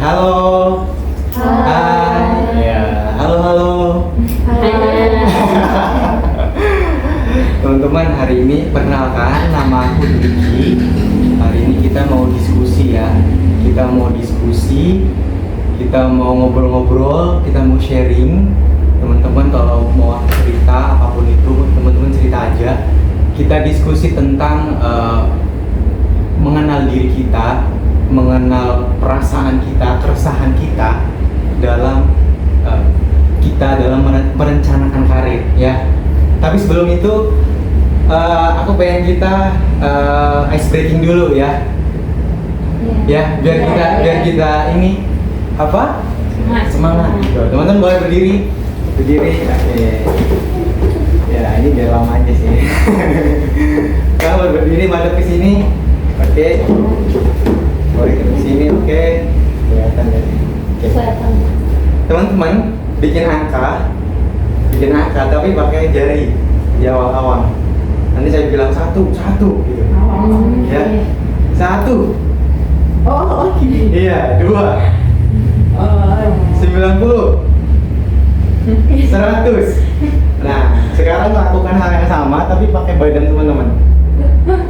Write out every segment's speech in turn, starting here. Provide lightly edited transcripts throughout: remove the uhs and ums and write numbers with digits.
halo. Hai. Ya, halo. Teman-teman, hari ini perkenalkan, nama aku Diki. Hari ini kita mau diskusi ya. Kita mau ngobrol-ngobrol, kita mau sharing. Teman-teman kalau mau cerita apapun itu, teman-teman cerita aja. Kita diskusi tentang mengenal diri kita, mengenal perasaan kita, keresahan kita dalam merencanakan karir ya. Tapi sebelum itu aku pengen kita ice breaking dulu ya. Ya, biar kita ini apa? Semangat. Teman-teman boleh berdiri. Oke. Ya, ini biar lama aja sih. Kalau berdiri madep ke sini. Oke. Boleh ke sini, oke. Kelihatan ya. Kelihatan. Teman-teman bikin angka tapi pakai jari di awal-awal. Nanti saya bilang satu gitu. Ya. 1. Oh, gini. Iya, 2. 90. 100. Nah, sekarang lakukan hal yang sama tapi pakai badan teman-teman. 1,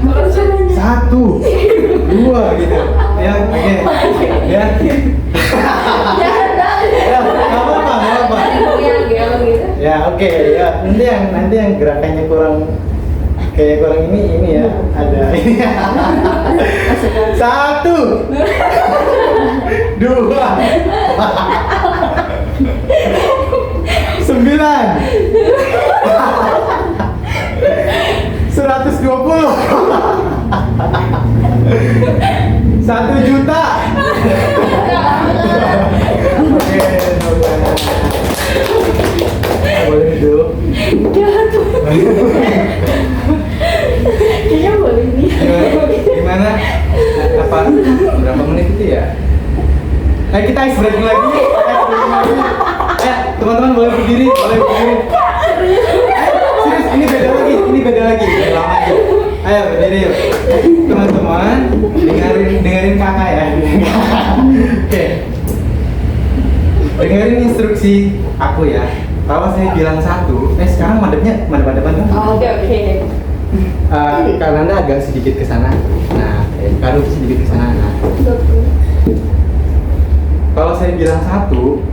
2 gitu. Ya, oke. Ya. Ya, nggak apa-apa. Ya, oke. Ya, nanti yang gerakannya kurang ini ya, ada ini. 1, 2, 9, 120, 1 juta. Oke, boleh duduk. Kayaknya boleh nih. Gimana? Apa? Berapa menit itu ya? Kita ice breaking lagi. Teman-teman boleh berdiri. Serius, ini beda lagi. Lama aja. Ayo berdiri yuk. Teman-teman, dengerin kakak ya. Oke. Dengerin instruksi aku ya. Kalau saya bilang 1, sekarang madepnya madep kan? Oke. Karena Anda agak sedikit ke sana. Nah, Karu sedikit ke sana. Nah. Kalau saya bilang 1,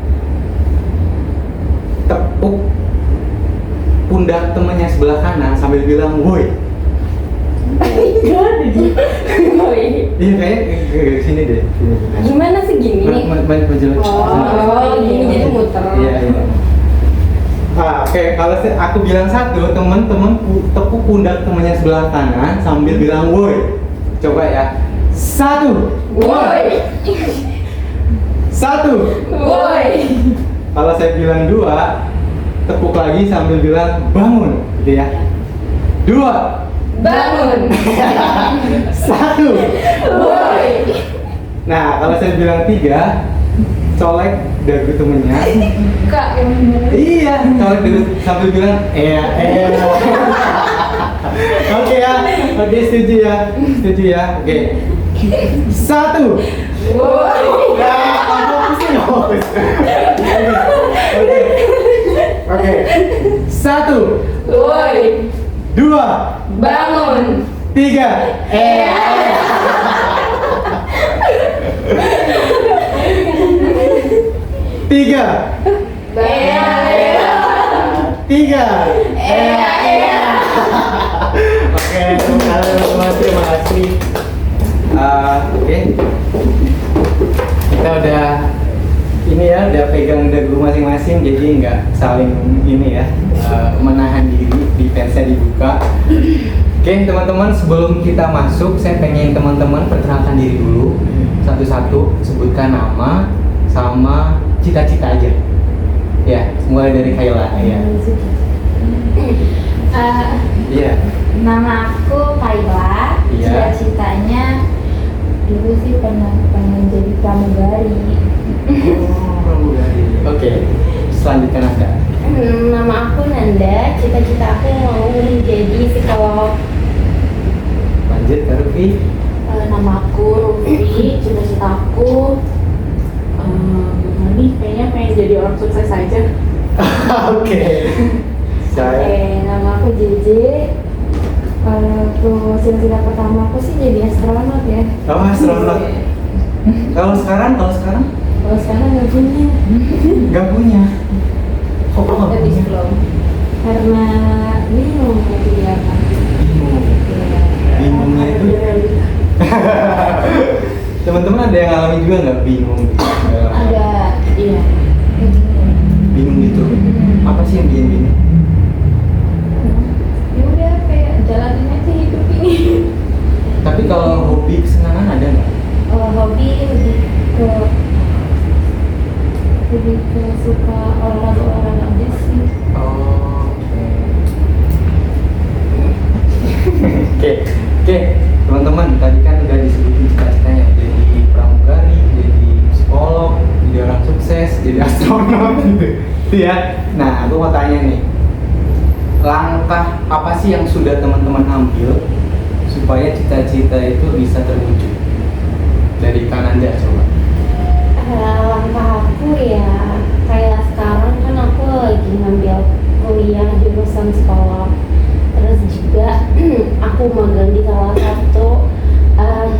tepuk pundak temannya sebelah kanan sambil bilang woi. Iya kayak sini deh. Gimana sih gini? Menjelaskan. Oh, gini jadi muter. Iya. Oke, kalau aku bilang 1, teman-teman tepuk pundak temannya sebelah kanan sambil bilang woi. Coba ya. 1. Woi. 1. Woi. Kalau saya bilang 2, tepuk lagi sambil bilang bangun, gitu ya. 2. Bangun. 1. Woi. Nah, kalau saya bilang 3, colek dagu temennya. Kak, yang bener. Iya, colek dagu sambil bilang Oke ya, oke setuju ya, oke. 1. Woi. Ya, Oke. 1. Woi. 2. Bangun. 3. 3. 3. Oke, terima kasih. Oke. Kita udah pegang dagu masing-masing, jadi nggak saling ini ya, menahan diri, defense-nya dibuka. Oke, teman-teman, sebelum kita masuk, saya pengen teman-teman perkenalkan diri dulu satu-satu, sebutkan nama sama cita-cita aja. Ya, mulai dari Kayla ya. Iya. Nama aku Kayla. Iya. Cita-citanya dulu sih pengen jadi pramugari. Pramugari. Oke. Selanjutnya Nanda. Nama aku Nanda. Cita-cita aku mau menjadi psikolog. Lanjut ke Rufi. Nama aku Rufi. Cita-cita aku orang sukses aja. Oke. Saya nama aku JJ. Kalau cita-cita pertama aku sih jadi astronot ya. oh astronot. Kalau sekarang Kalau sekarang nggak punya. nggak punya. Kok nggak punya? Karena bingung mau jadi apa. Bingung. Bingungnya itu. Teman-teman ada yang ngalamin juga nggak bingung? Ada, iya. Bingung gitu. Apa sih yang bikin bingung? Ya udah kayak jalanin aja hidup ini. Tapi kalau hobi kesenangan ada nggak? Hobi lebih ke suka olahraga aja sih. Oh, oke. Oke, teman-teman, tadi kan udah disebutin cita-citanya jadi pramugari, jadi psikolog, jadi orang sukses, jadi astronot gitu. Ya. Nah, aku mau tanya nih. Langkah apa sih yang sudah teman-teman ambil supaya cita-cita itu bisa terwujud? Dari Kananda coba. Langkah aku ya kayak sekarang kan aku lagi ngambil kuliah jurusan psikolog, terus juga aku magang di salah satu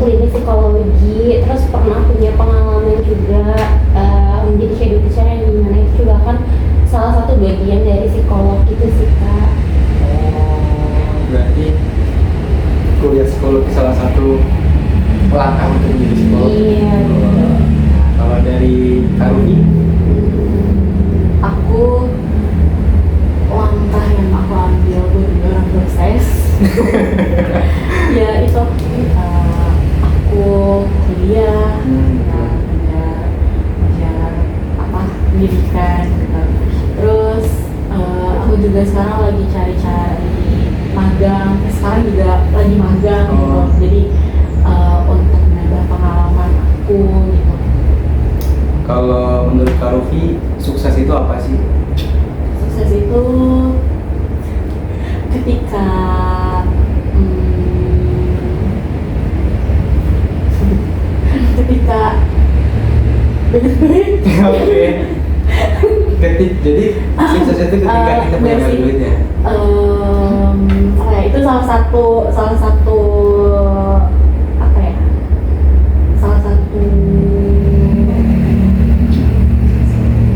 klinik psikologi, terus pernah punya pengalaman juga menjadi shadow teacher yang dimana itu juga kan salah satu bagian dari psikolog gitu sih Kak. Berarti kuliah psikologi salah satu langkah untuk menjadi psikolog. Iya. Kalau dari Karuni, Aku langkah yang aku ambil buat jadi orang sukses. Ya itu aku kuliah, belajar apa pendidikan. Terus aku juga sekarang lagi cari-cari magang. Sekarang juga lagi magang gitu. Jadi untuk menambah pengalaman aku gitu. kalau menurut Karufi, sukses itu apa sih? Sukses itu ketika ketika Oke. Jadi sukses itu ketika kita punya nggak sih. duit ya. Apa ya, itu salah satu apa ya, salah satu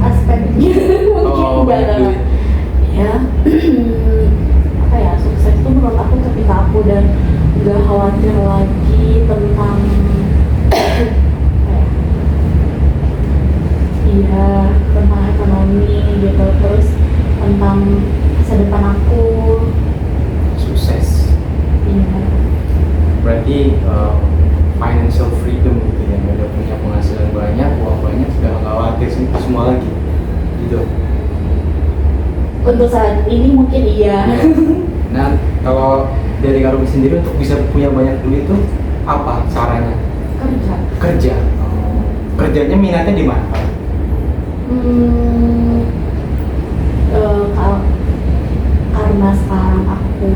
aspeknya mungkin banyak dalam duit. ya apa ya, sukses itu menurut aku ketika aku udah nggak khawatir lagi tentang iya, tentang ekonomi gitu, terus tentang masa depan aku. Sukses. Iya. Berarti financial freedom gitu ya, udah punya penghasilan banyak, uang banyak, sudah nggak khawatir itu semua lagi, gitu. Untuk saat ini mungkin iya. Nah, kalau dari Karufi sendiri untuk bisa punya banyak duit itu apa caranya? Kerja. Kerja. Kerjanya minatnya di mana? Karena sekarang aku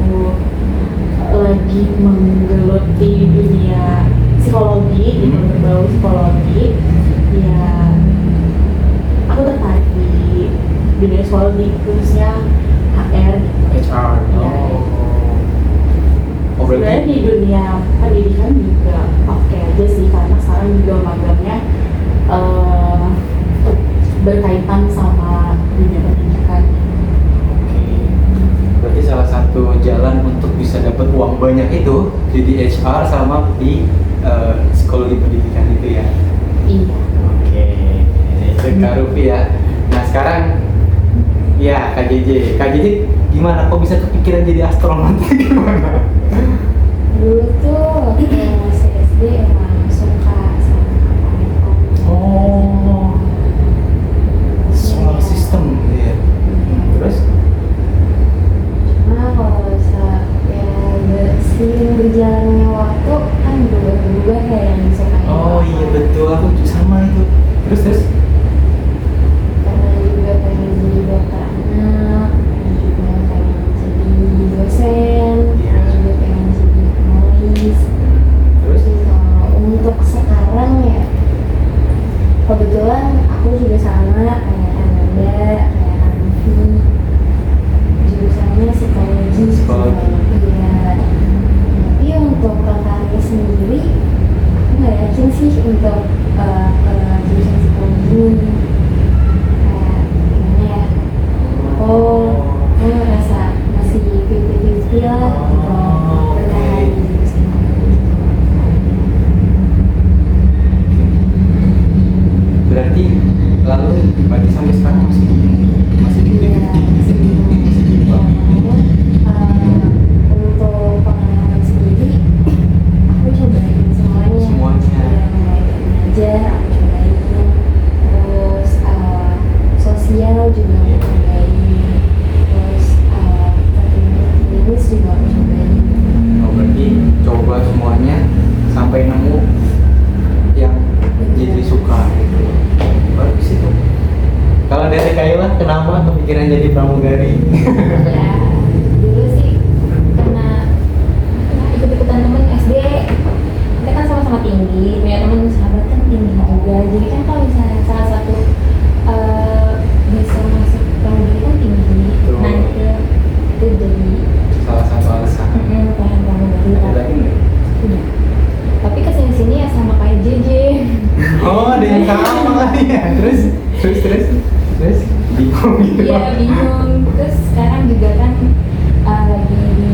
lagi menggeluti dunia psikologi, gitu, berbau psikologi, ya aku tertarik di dunia psikologi, khususnya HR gitu. HR. Iya. Oh, Sebenarnya berarti di dunia pendidikan juga oke aja sih, karena sekarang juga magangnya berkaitan sama dunia pendidikan. berarti salah satu jalan untuk bisa dapat uang banyak itu jadi HR sama di psikologi pendidikan itu ya. Iya. Oke, itu Karufi ya. Nah sekarang ya KJJ gimana? Kok bisa kepikiran jadi astronot? Gimana? Dulu tuh waktu masih SD emang suka sama komik-komik. Oh, solar system ya. Terus? Cuma kalau seiring berjalannya waktu kan berubah kayak yang suka. Oh iya betul, aku sama itu. Terus? Karena juga pengen jadi dokter anak, dan juga pengen jadi dosen, dan juga pengen jadi penulis. Terus? Untuk sekarang ya kebetulan aku juga sama kayak Ananda, kayak Hanfi, jurusannya psikologi. Psikologi. Iya. Tapi untuk ke karir sendiri, aku nggak yakin sih untuk ke jurusan psikologi ini. Kayak gimana ya? Aku ngerasa masih 50-50 lah untuk bertahan di jurusan ini. Berarti berarti sampai sekarang masih Iya, masih bimbang. namun untuk pengalaman sendiri, aku cobain semuanya. Semuanya. Mulai dari mengajar, aku cobain. Terus sosial juga aku cobain. Terus klinis juga aku cobain. Oh, berarti coba semuanya sampai nemu yang jadi suka gitu. Bagus itu. Kalau dari Kayla, kenapa kepikiran jadi pramugari? Ya, dulu sih karena ikut-ikutan temen SD, kita kan sama-sama tinggi, punya temen sahabat kan tinggi juga. Jadi kan kalau misalnya salah satu bisa masuk pramugari kan tinggi, Betul. nah itu jadi Salah satu alasan. pengen pramugari. Ada lagi nggak? Udah. Tapi kesini-sini ya sama kayak JJ. Oh, ada yang sama kali ya. Terus bingung gitu. Iya bingung. Terus sekarang juga kan lagi di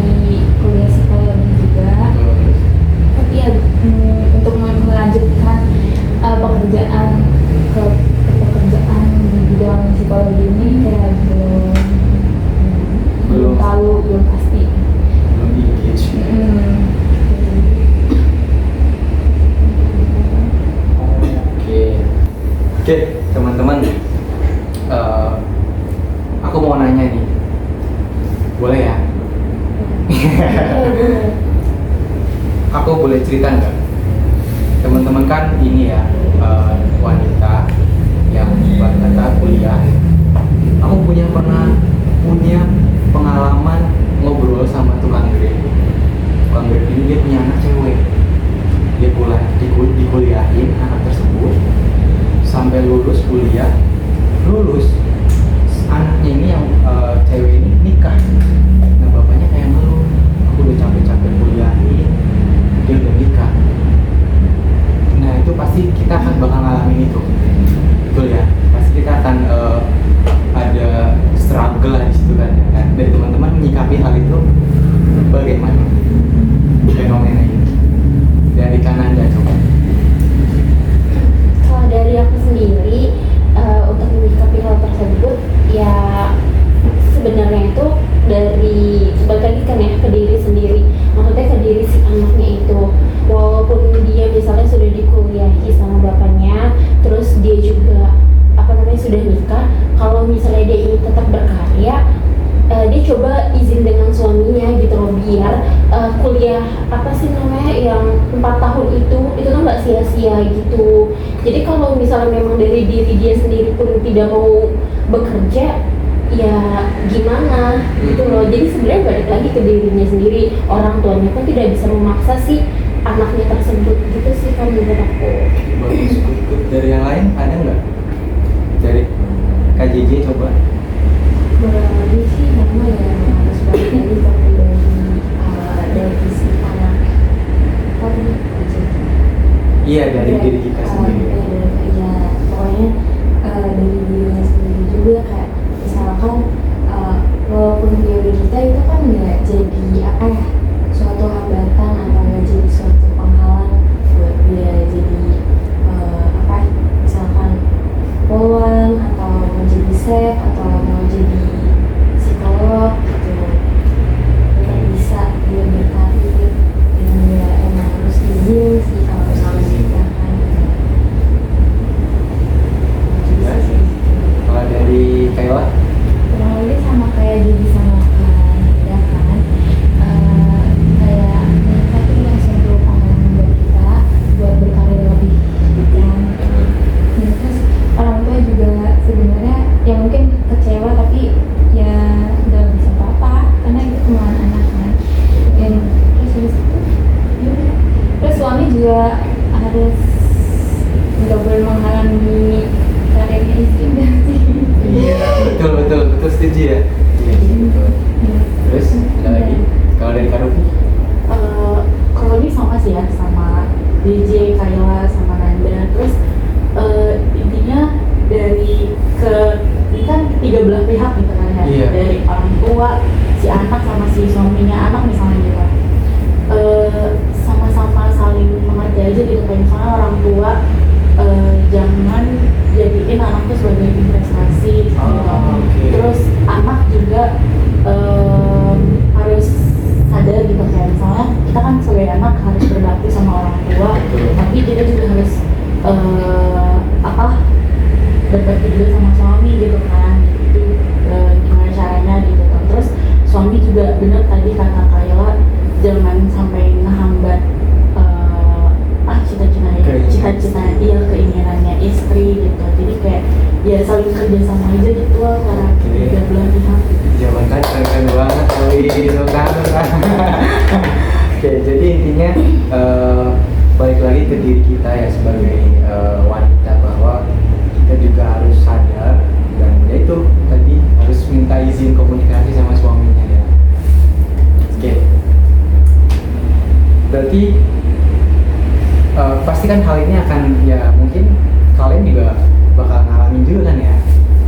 kuliah psikologi juga. Tapi ya untuk melanjutkan pekerjaan ke pekerjaan di bidang psikologi ini kayak belum tahu, belum pasti. Belum engage. Oke, teman-teman, aku mau nanya nih, boleh ya? Aku boleh cerita nggak? Teman-teman kan ini ya, wanita yang berkata kuliah. Aku punya pengalaman ngobrol sama tukang grab. Tukang grab ini dia punya anak cewek. Dia dikuliahin anak tersebut sampai lulus kuliah, anaknya ini yang cewek ini nikah. Nah, bapaknya kayak ngeluh, aku udah capek-capek kuliahin, dia udah nikah. Nah, itu pasti kita akan bakal ngalamin itu, betul ya? Pasti kita akan ada struggle lah di situ kan, ya kan? Dan teman-teman menyikapi hal itu bagaimana? Fenomena ini dari kanan dan coba. Kalau dari aku sendiri untuk menyikapi hal tersebut ya sebenarnya itu dari balik lagi kan ya ke diri sendiri, maksudnya ke diri si anaknya itu. Walaupun dia misalnya sudah dikuliahi sama bapaknya, terus dia juga sudah nikah, kalau misalnya dia ingin tetap berkarya, dia coba izin dengan suaminya gitu loh, biar kuliah yang 4 tahun itu kan nggak sia-sia gitu. Jadi kalau misalnya memang dari diri dia sendiri pun tidak mau bekerja, ya gimana gitu loh. Jadi sebenarnya balik lagi ke dirinya sendiri, orang tuanya pun tidak bisa memaksa si anaknya tersebut gitu sih kan menurut aku. Bagus. Dari yang lain ada nggak? Dari KJJ coba. Kurang lebih sih memang ya harus balik lagi tapi dari si anak Iya, dari diri kita sendiri. Ya pokoknya dari dirinya sendiri juga, kayak misalkan walaupun dia udah nikah itu kan nggak jadi suatu hambatan atau nggak jadi suatu penghalang buat dia jadi misalkan poluan atau mau jadi chef atau mau jadi psikolog gitu. Nggak bisa dia berkarir dan dia emang harus izin sih kalau sama nikah kan. Kalau dari Kayla? Kurang lebih sama kayak jadi sama ya kan, kayak mereka tuh yang suatu pengalaman buat kita buat berkarir lebih kan. Terus orang tua juga sebenarnya ya mungkin kecewa tapi ya udah bisa apa-apa karena itu kemauan anak kan. Dan terus habis itu ya udah. Terus suami juga harus nggak boleh menghalangi 7 ya? Iya sih betul. Terus ada lagi? Kalau dari Kak Rufi? Kalau ini sama sih ya, sama DJ, Kayla, sama Nanda. Terus intinya dari ini kan ketiga belah pihak gitu kan ya. Iya. Dari orang tua, si anak sama si suaminya anak misalnya gitu. Sama-sama saling mengerti aja gitu. Kayak misalnya orang tua jangan jadiin anak tuh sebagai investasi gitu. Okay. Terus anak juga harus sadar gitu, kayak misalnya kita kan sebagai anak harus berbakti sama orang tua. Betul. Tapi kita juga harus berbakti juga sama suami gitu kan. Itu gimana caranya gitu kan. Terus suami juga bener tadi kata Kayla, jangan sampai ngehambat cita-cita dia, keinginannya istri gitu. Jadi kayak ya saling kerja sama aja gitu lah para tiga belah pihak. Zaman kan keren banget itu kan. Oke, jadi intinya balik lagi ke diri kita ya sebagai wanita, bahwa kita juga harus sadar dan yaitu tadi harus minta izin komunikasi sama suaminya ya. Oke. Berarti pasti kan hal ini akan ya mungkin kalian juga bakal ngalamin juga kan ya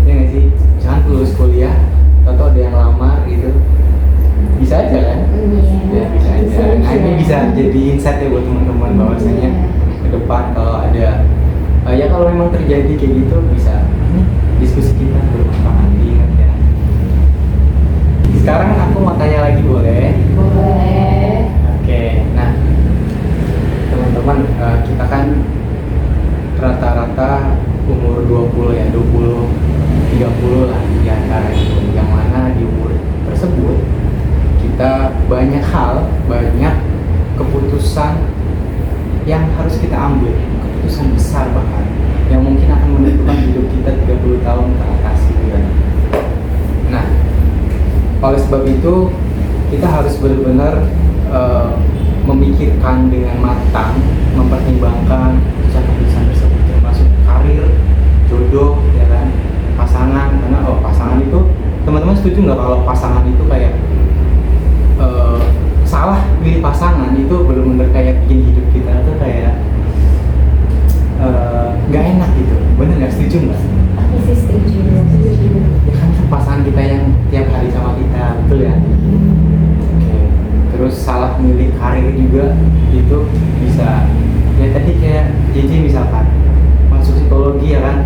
nggak sih? Misalkan lulus kuliah atau ada yang lamar gitu, bisa aja kan? Ya bisa aja. Nah ini bisa jadi insight ya buat teman-teman bahwasanya ke depan kalau ada ya kalau memang terjadi kayak gitu bisa diskusi kita bermanfaat, ingat ya. Sekarang aku mau tanya lagi, boleh? Boleh. Oke, nah teman-teman, kita kan rata-rata umur 20 ya, 20, 30 lah di antara itu, yang mana di umur tersebut kita banyak hal, banyak keputusan yang harus kita ambil, keputusan besar bahkan yang mungkin akan menentukan hidup kita 30 tahun ke atas gitu kan. Nah, oleh sebab itu kita harus benar-benar memikirkan dengan matang, mempertimbangkan keputusan tersebut, termasuk karir, jodoh, ya kan, pasangan. Karena pasangan itu, teman-teman setuju nggak kalau pasangan itu kayak salah pilih pasangan itu benar-benar kayak bikin hidup kita tuh kayak nggak enak gitu, bener nggak? Setuju nggak? Aku sih setuju. Ya kan pasangan kita yang tiap hari sama kita, betul ya? Oke. Terus salah milih karir juga itu bisa, ya tadi kayak JJ misalkan masuk psikologi ya kan,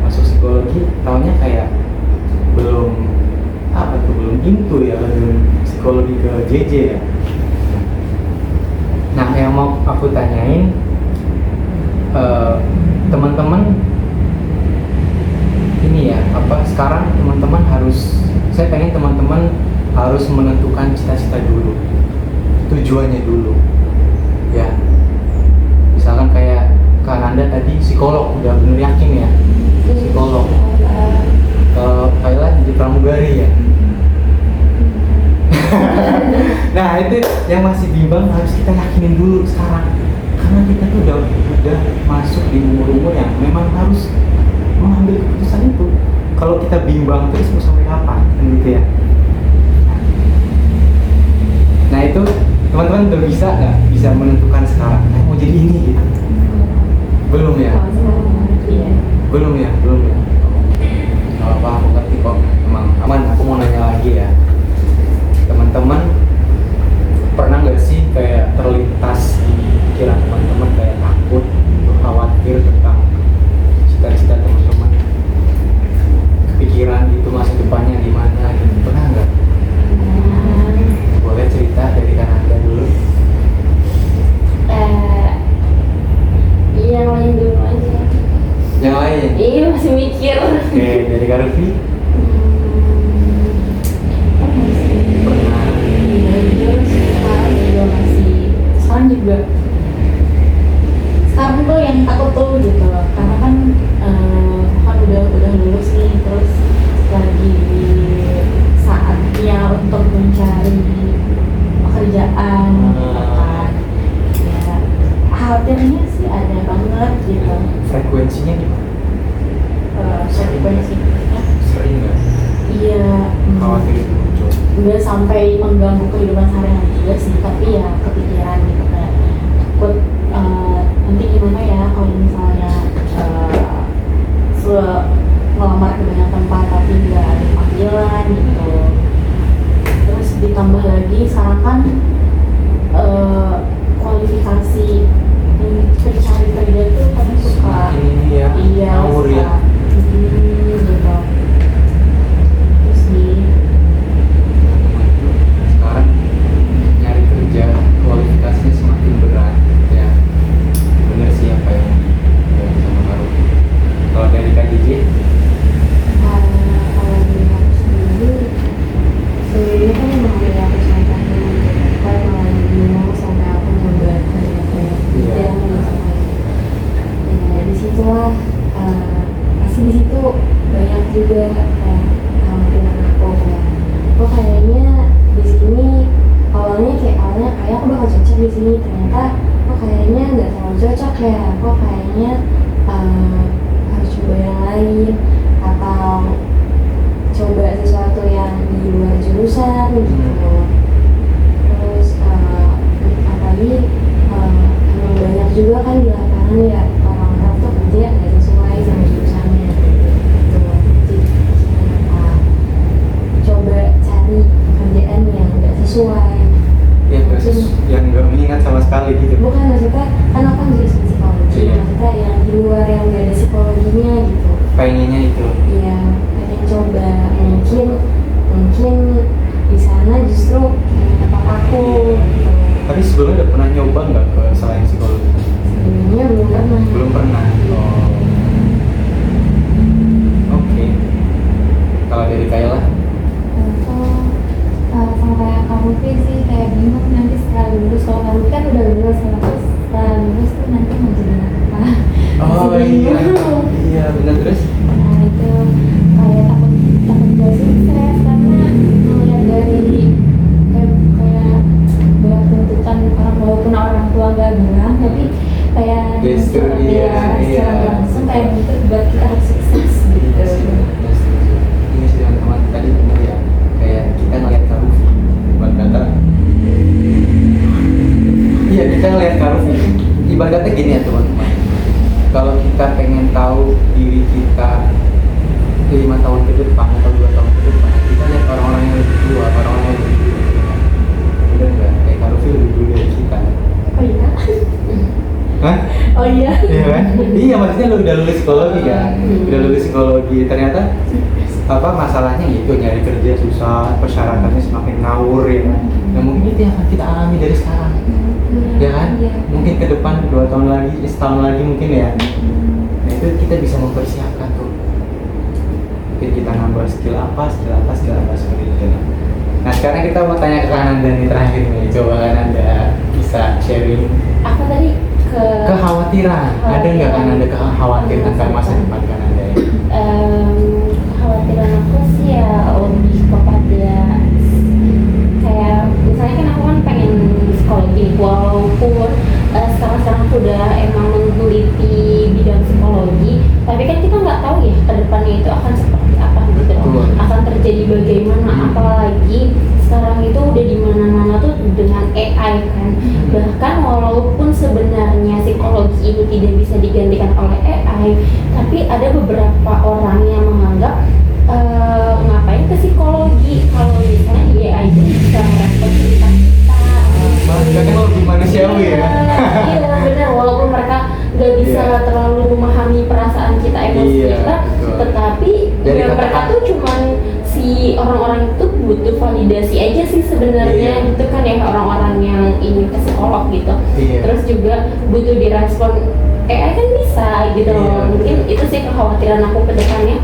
masuk psikologi taunya kayak belum into ya, belum psikologi ke JJ ya. Nah yang mau aku tanyain, teman-teman ini ya, sekarang teman-teman harus, saya pengen teman-teman harus menentukan cita-cita dulu, tujuannya dulu ya. Misalkan kayak Kak Nanda tadi psikolog, udah bener yakin ya psikolog. Kalau Kayla jadi pramugari ya. Nah itu yang masih bimbang harus kita yakinin dulu sekarang, karena kita tuh udah masuk di umur-umur yang memang harus mengambil keputusan itu. Kalau kita bimbang terus mau sampai kapan kan gitu ya. Nah itu teman-teman udah bisa menentukan sekarang mau jadi ini gitu. Belum ya? Belum ya. Gak apa-apa, aku ngerti kok. Emang aman. Aku mau nanya lagi ya, teman-teman pernah nggak sih kayak terlintas di pikiran teman-teman kayak takut, khawatir tentang cita-cita teman-teman, kepikiran gitu masa depannya gimana gitu, pernah nggak? Boleh cerita dari Kak Nanda dulu. Yang lain dulu aja. Yang lain? Iya, masih mikir. Oke, dari Kak Rufi? Pernah. Sekarang tuh yang takut tuh gitu, karena kan udah lulus nih, terus lagi saatnya untuk mencari pekerjaan gitu kan. Ya, khawatirnya sih ada banget gitu. Frekuensinya gimana? Frekuensinya Sering nggak? iya sampai mengganggu kehidupan sehari-hari juga sih, tapi ya kepikiran gitu kayak takut nanti gimana ya kalau misalnya ngelamar ke banyak tempat tapi nggak ada panggilan gitu. Terus ditambah lagi sekarang kan kualifikasi pencari kerja tuh kan suka ini ya, iya ngawur suka ya. gitu. Terus Sekarang nyari kerja kualifikasinya semakin berat ya. Bener sih apa yang sama Karu. Kalau dari KJJ Kalau dari aku sendiri sebenarnya kan emang dari aku sampai kan malah bingung sampai aku nyoba kerja Iya. ya disitulah pasti di situ banyak juga kayak kekhawatiran aku kayak kok kayaknya di sini awalnya kayak aku bakal cocok di sini, ternyata kok kayaknya nggak terlalu cocok ya, kok kayaknya harus coba yang lain atau coba sesuatu yang di luar jurusan gitu. Terus apalagi emang banyak juga kan di lapangan ya orang-orang tuh kerja nggak sesuai sama jurusannya gitu. Jadi coba cari pekerjaan yang nggak sesuai. ya terus yang nggak mengingat sama sekali gitu. Bukan, maksudnya kan aku kan jurusan psikologi, Iya. maksudnya yang di luar yang nggak ada psikologinya gitu. Pengennya itu. Iya, pengen coba mungkin di sana justru tempat aku gitu. Tapi sebelumnya udah pernah nyoba nggak ke selain psikologi? Sebelumnya belum pernah. Belum pernah. Oh. Oke. Kalau dari Kayla? Sama kayak kamu sih kayak bingung nanti setelah lulus. Kalau kamu kan udah lulus, kalau aku setelah lulus tuh nanti mau jadi apa? Oh Masih iya. bingung. Iya benar terus. Nah itu kayak takut gak sukses karena melihat dari kayak berat tuntutan orang, walaupun orang tua gak bilang, tapi kayak Gestur, iya, secara iya. langsung kayak gitu buat kita harus sukses gitu. Iya sih, ini sih teman-teman tadi benar ya, kayak kita ngeliat Karufi buat kata iya kita ngeliat Karufi ibarat kata gini ya teman-teman, kalau kita pengen tahu diri kita 5 tahun ke depan atau 2 tahun ke depan, kita lihat orang-orang yang lebih tua, orang-orang yang lebih dulu bener nggak? Kayak Karufi lebih dulu dari kita. oh iya Hah? oh iya Iya kan? Iya maksudnya lu udah lulus psikologi kan? Udah lulus psikologi, ternyata apa masalahnya itu nyari kerja susah, persyaratannya semakin ngawur ya kan? Nah mungkin itu yang akan kita alami dari sekarang, ya kan? Iya. Mungkin ke depan 2 tahun lagi, setahun lagi mungkin ya. Nah itu kita bisa mempersiapkan tuh. Mungkin kita nambah skill apa seperti itu. Nah sekarang kita mau tanya ke kanan dan yang terakhir nih, coba Kananda bisa sharing Apa tadi kekhawatiran. Ada nggak Kananda kekhawatiran tentang masa depan Kananda ya? kekhawatiran aku sih ya lebih kepada kayak misalnya kan aku kan pengen psikologi, walaupun sekarang aku udah emang meneliti bidang psikologi, tapi kan kita nggak tahu ya ke depannya itu akan seperti apa gitu, Betul. akan terjadi bagaimana, apalagi sekarang itu udah di mana-mana tuh dengan AI kan. Bahkan walaupun sebenarnya psikologi ini tidak bisa digantikan oleh AI, tapi ada beberapa orang yang menganggap ngapain ke psikologi kalau misalnya AI itu bisa merespon cerita kita. Mereka kan lebih manusiawi ya. Iya benar, walaupun mereka nggak bisa Iya. terlalu memahami perasaan kita, emosi Iya, kita, betul. tetapi Dari ya mereka kata-kata. tuh cuman si orang-orang itu butuh validasi aja sih sebenarnya. Iya. Gitu kan ya orang-orang yang ingin ke psikolog gitu. Iya. Terus juga butuh direspon AI kan bisa gitu Iya, loh. Mungkin betul. itu sih kekhawatiran aku ke depannya.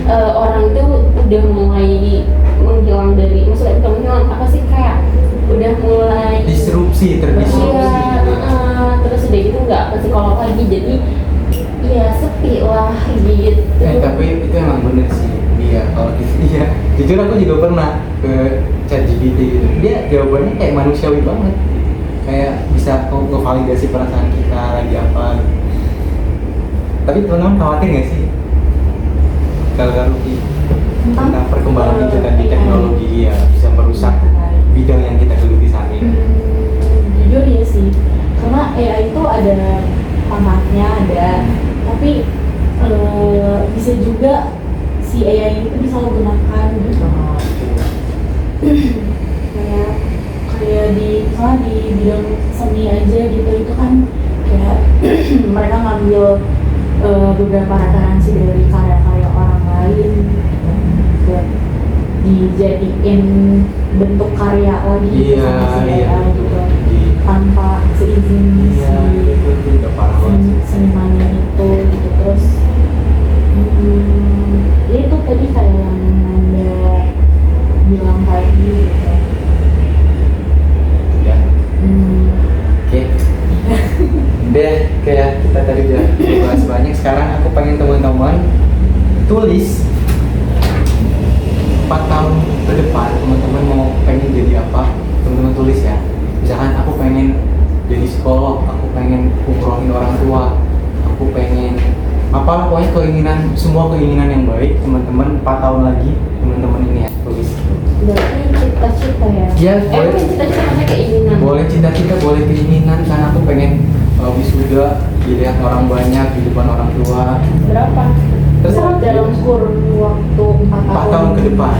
Orang itu udah mulai menghilang dari, maksudnya bukan menghilang, apa sih, kayak udah mulai Disrupsi, terdisrupsi. iya, terus udah gitu nggak ke psikolog lagi, jadi ya sepi lah gitu. Tapi itu emang bener sih dia kalau iya jujur aku juga pernah ke ChatGPT gitu, dia jawabannya kayak manusiawi banget gitu. Kayak bisa ngevalidasi perasaan kita lagi apa gitu. Tapi teman-teman khawatir nggak sih kalau Ruki tentang perkembangan itu tadi teknologi ya bisa merusak ada manfaatnya ada, tapi bisa juga si AI itu bisa lo gunakan gitu. kayak di misalnya di bidang seni aja gitu, itu kan kayak mereka ngambil beberapa referensi dari karya-karya orang lain gitu, buat dijadiin bentuk karya lagi gitu sama si AI gitu, tanpa seizin senimannya itu gitu. Terus ya itu tadi kayak yang Anda bilang tadi gitu. Ya. Oke. Deh, kayak kita tadi udah bahas banyak. Sekarang aku pengen teman-teman tulis 4 tahun ke depan teman-teman mau pengen jadi apa, teman-teman tulis ya. Misalkan aku pengen jadi psikolog, aku pengen umrohin orang tua, aku pengen apa, pokoknya keinginan, semua keinginan yang baik teman-teman 4 tahun lagi teman-teman ini ya tulis. Berarti cita-cita ya? Iya, boleh. Cita-cita maksudnya keinginan. Boleh cita-cita, boleh keinginan, karena aku pengen wisuda dilihat orang banyak di depan orang tua. Berapa? Terserah. Dalam kurun waktu 4 tahun ke depan.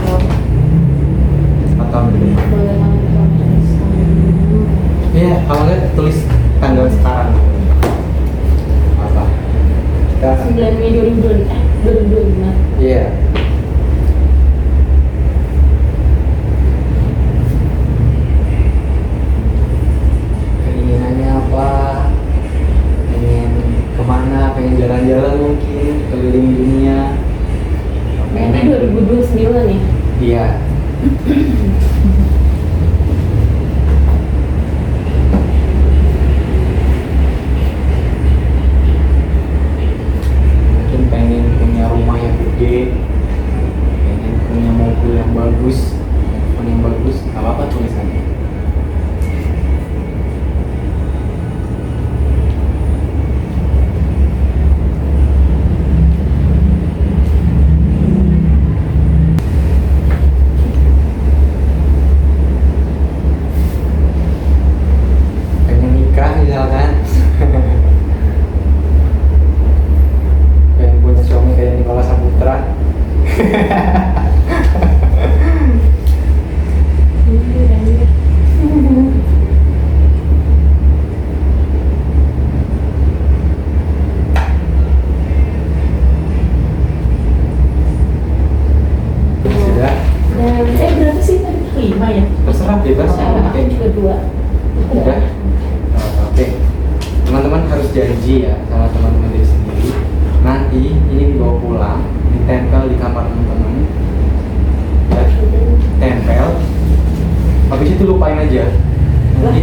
4 tahun ke depan. Boleh banget kalau tuliskan. Iya, kalau nggak tulis tanggal sekarang. Apa? Kita 9 Mei 2025. iya. Keinginannya apa? Pengen kemana? Pengen jalan-jalan mungkin keliling dunia. Ini 2029 ya? Iya. Mungkin pengen punya rumah yang gede, pengen punya mobil yang bagus, handphone yang bagus, nggak apa-apa tulisannya. Pengen nikah misalkan. Pengen punya suami kayak Nicholas Saputra. Sudah, Berapa sih tadi? 5 ya? terserah bebas. Aku juga 2. Udah. Oke. Teman-teman harus janji ya sama teman-teman diri sendiri. Nanti ini dibawa pulang, ditempel di kamar teman-teman. Ya, tempel. Habis itu lupain aja. Nanti,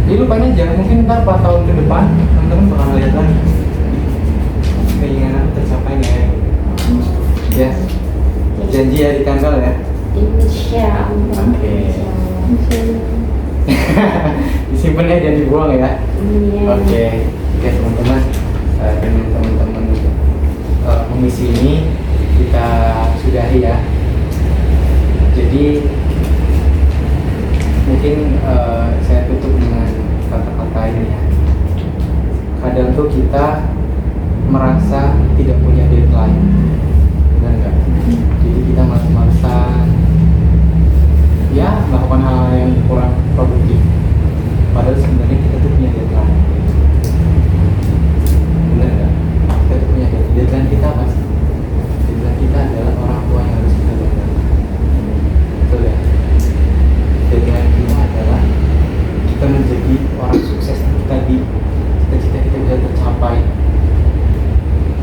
ya lupain aja. Mungkin ntar 4 tahun ke depan teman-teman bakal lihat lagi. Keinginan tercapai nggak ya? Ya. Janji ya ditempel ya. Insya Allah. Oke. Insya Allah. Disimpan ya, jangan dibuang ya. Iya. Oke, teman-teman, dengan teman-teman komisi ini kita sudahi ya. Jadi mungkin saya tutup dengan kata-kata ini ya. Kadang tuh kita merasa tidak punya deadline, benar nggak? Jadi kita malas-malasan, ya melakukan hal yang kurang produktif. Padahal sebenarnya kita tuh punya deadline. Benar nggak? Kita tuh punya deadline. Deadline kita apa sih? Deadline kita adalah orang tua yang harus kita banggakan. Betul ya? Deadline kita adalah kita menjadi orang sukses tadi. Cita-cita kita bisa tercapai.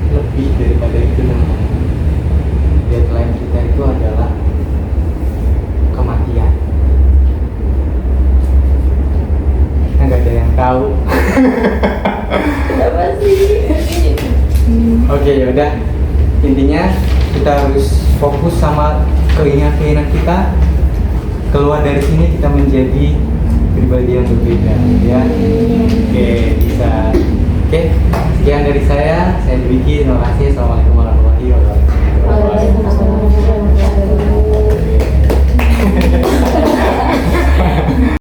Lebih daripada itu teman-teman. Deadline kita itu adalah kematian. Kita nggak ada yang tahu. Kenapa sih? Oke, yaudah. Intinya kita harus fokus sama keinginan-keinginan kita. Keluar dari sini kita menjadi pribadi yang berbeda, ya. Oke, bisa. Oke, sekian dari saya. Saya Dwiki. Terima kasih. Assalamualaikum warahmatullahi wabarakatuh.